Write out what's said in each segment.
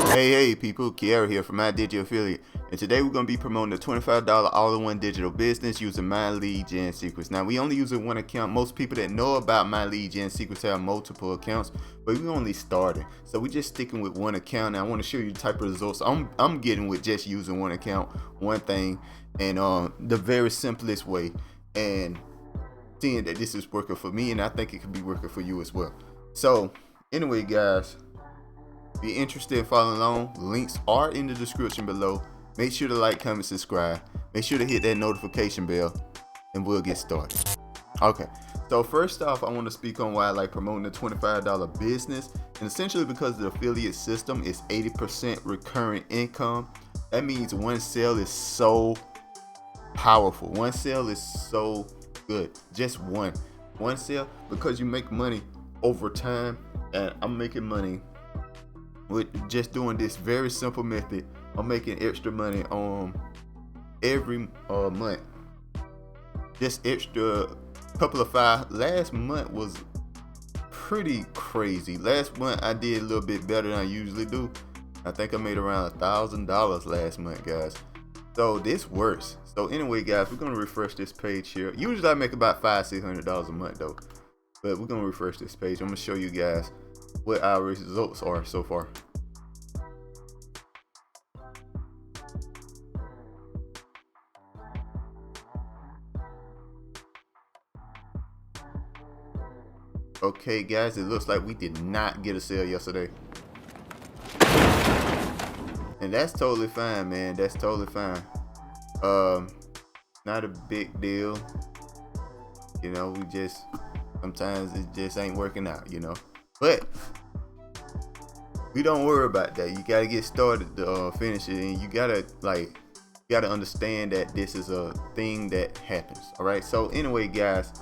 Hey people, Kiara here from My Digital Affiliate, and today we're going to be promoting the $25 all-in-one digital business using My Lead Gen Secrets. Now, we only using one account. Most people that know about My Lead Gen Secrets have multiple accounts, but we only started, so we're just sticking with one account. Now, I want to show you the type of results I'm getting with just using one account, one thing, and the very simplest way, and seeing that this is working for me, and I think it could be working for you as well. So, anyway, guys. If you're interested in following along, links are in the description below. Make sure to like, comment, subscribe. Make sure to hit that notification bell, and we'll get started. Okay, so first off, I want to speak on why I like promoting the $25 business. And essentially because the affiliate system is 80% recurring income. That means one sale is so powerful. One sale is so good. Just one sale, because you make money over time, and I'm making money with just doing this very simple method. I'm making extra money every month. Just extra couple of five. Last month was pretty crazy. Last month I did a little bit better than I usually do. I think I made around $1,000 last month, guys. So this works. So anyway, guys, we're gonna refresh this page here. Usually I make about $500-600 a month though, but we're gonna refresh this page. I'm gonna show you guys what our results are so far. Okay, guys, it looks like we did not get a sale yesterday, and that's totally fine, man. That's totally fine. Not a big deal, you know. We just sometimes it just ain't working out, you know, but we don't worry about that. You gotta get started to finish it, and you gotta understand that this is a thing that happens. All right, so anyway, guys,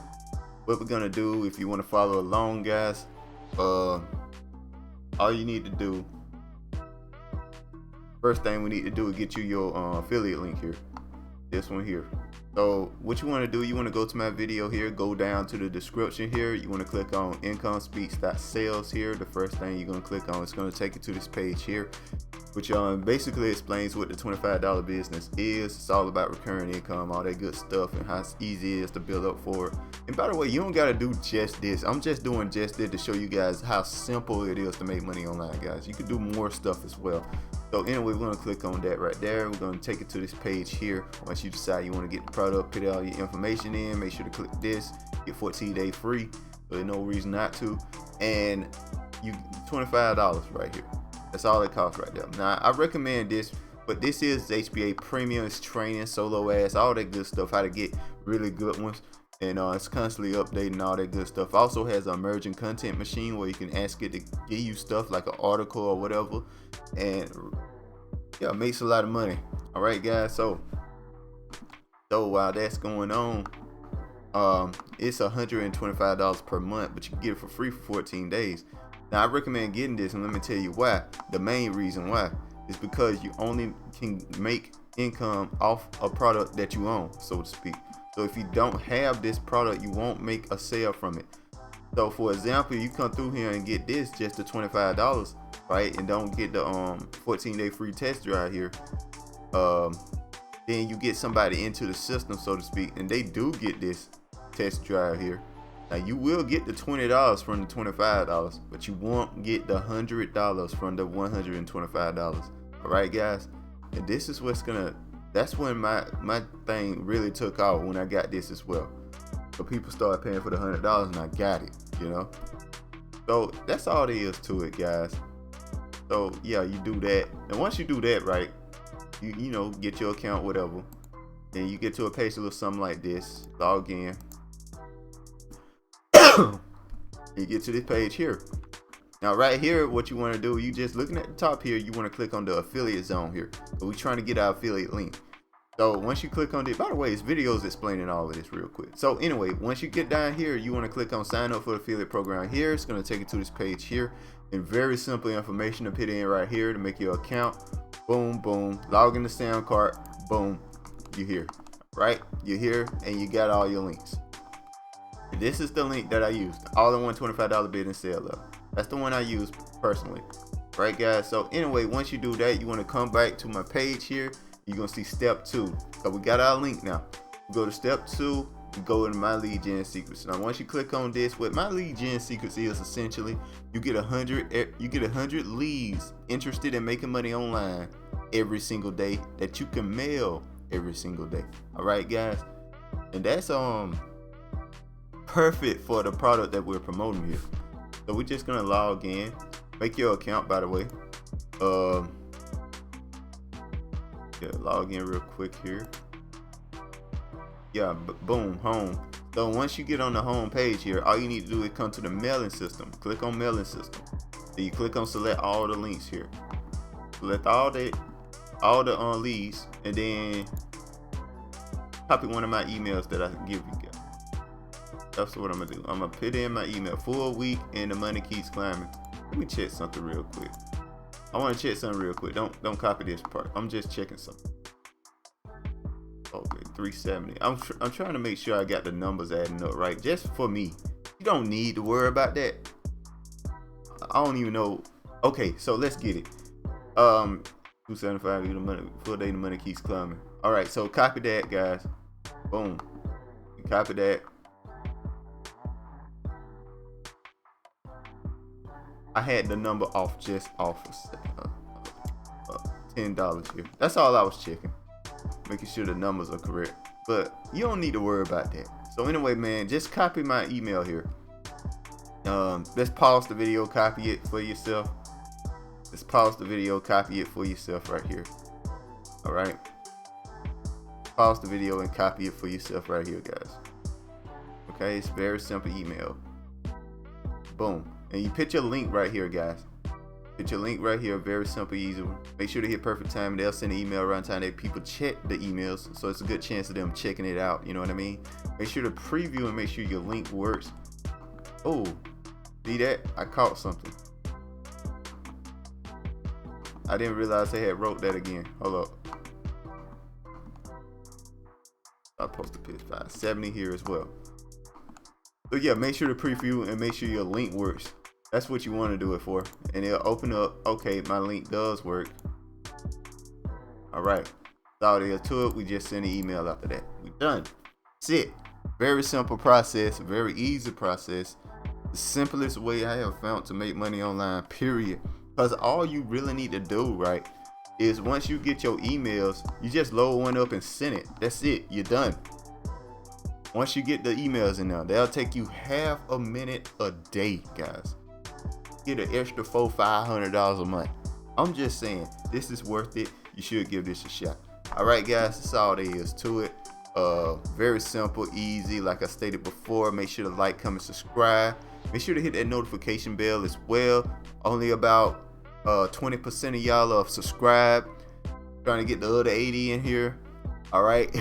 what we're gonna do, if you want to follow along, guys, all you need to do, first thing we need to do is get you your affiliate link here, this one here. So what you want to do, you want to go to my video here, go down to the description here, you want to click on incomespeaks.sales here. The first thing you're going to click on, it's going to take you to this page here, which basically explains what the $25 business is. It's all about recurring income, all that good stuff, and how easy it is to build up for it. And by the way, you don't got to do just this. I'm just doing just this to show you guys how simple it is to make money online, guys. You can do more stuff as well. So anyway, we're going to click on that right there. We're going to take it to this page here. Once you decide you want to get the product, put all your information in, make sure to click this, get 14-day free, so there's no reason not to. And you $25 right here. That's all it costs right there. Now, I recommend this, but this is HBA Premium. It's training, solo ads, all that good stuff, how to get really good ones. And it's constantly updating all that good stuff. Also has an emerging content machine where you can ask it to give you stuff like an article or whatever. And yeah, it makes a lot of money. All right, guys. So while that's going on, it's $125 per month, but you can get it for free for 14 days. Now, I recommend getting this, and let me tell you why. The main reason why is because you only can make income off a product that you own, so to speak. So if you don't have this product, you won't make a sale from it. So for example, you come through here and get this just the $25, right, and don't get the 14-day free test drive here, then you get somebody into the system, so to speak, and they do get this test drive here. Now, you will get the $20 from the $25, but you won't get the $100 from the $125. All right, guys, and this is what's gonna, that's when my thing really took off, when I got this as well. So people started paying for the $100, and I got it, you know. So that's all there is to it, guys. So yeah, you do that, and once you do that, right, you know, get your account, whatever, then you get to a page that looks something like this. Log in. You get to this page here. Now right here, what you want to do, you just looking at the top here, you want to click on the affiliate zone here. But we're trying to get our affiliate link. So once you click on it, by the way, it's videos explaining all of this real quick. So anyway, once you get down here, you want to click on sign up for the affiliate program here. It's going to take you to this page here, and very simple information to put in right here to make your account. Boom, boom, log in the SoundCard, boom, you're here, right? You're here, and you got all your links. This is the link that I used. All-in-one $25 business sale up. That's the one I use personally. Right, guys? So anyway, once you do that, you want to come back to my page here. You're going to see step 2. So we got our link now. Go to step 2. Go into my lead gen secrets. Now once you click on this, what my lead gen secrets is essentially, you get 100 leads interested in making money online every single day that you can mail every single day. All right, guys, and that's perfect for the product that we're promoting here. So we're just gonna log in, make your account, by the way. Yeah, log in real quick here. Yeah, boom, home. So once you get on the home page here, all you need to do is come to the mailing system. Click on mailing system. Then you click on select all the links here. Select all the leads, and then copy one of my emails that I give you guys. That's what I'm gonna do. I'm gonna put in my email. Full week and the money keeps climbing. Let me check something real quick. I want to check something real quick. Don't copy this part. I'm just checking something. Okay, 370. I'm trying to make sure I got the numbers adding up right, just for me. You don't need to worry about that. I don't even know. Okay, so let's get it. 275. The money, full day, the money keeps climbing. All right, so copy that, guys. Boom. Copy that. I had the number off, just off $10 here. That's all I was checking, making sure the numbers are correct. But you don't need to worry about that. So anyway, man, just copy my email here. Let's pause the video, copy it for yourself. Let's pause the video, copy it for yourself right here. All right. Pause the video and copy it for yourself right here, guys. Okay, it's very simple email. Boom. And you put your link right here, guys. Put your link right here, very simple, easy. Make sure to hit perfect time. They'll send an email around time that people check the emails, so it's a good chance of them checking it out. You know what I mean? Make sure to preview and make sure your link works. Oh, see that? I caught something. I didn't realize they had wrote that again. Hold up. I posted pitch 570 here as well. So yeah, make sure to preview and make sure your link works. That's what you want to do it for. And it'll open up, okay, my link does work. All right, that's all there is to it. We just send an email after that. We're done. That's it. Very simple process, very easy process. The simplest way I have found to make money online, period. Because all you really need to do, right, is once you get your emails, you just load one up and send it. That's it. You're done. Once you get the emails in there, they'll take you half a minute a day, guys. Get an extra $400-500 a month. I'm just saying, this is worth it. You should give this a shot. All right, guys, that's all there is to it. Very simple, easy. Like I stated before, make sure to like, comment, subscribe. Make sure to hit that notification bell as well. Only about 20% of y'all are subscribed. Trying to get the other 80 in here. All right.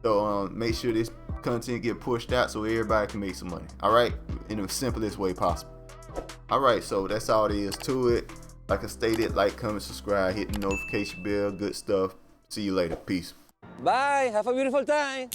So make sure this content get pushed out so everybody can make some money. All right, in the simplest way possible. All right, so that's all there is to it. Like I stated, like, comment, subscribe, hit the notification bell. Good stuff. See you later. Peace. Bye. Have a beautiful time.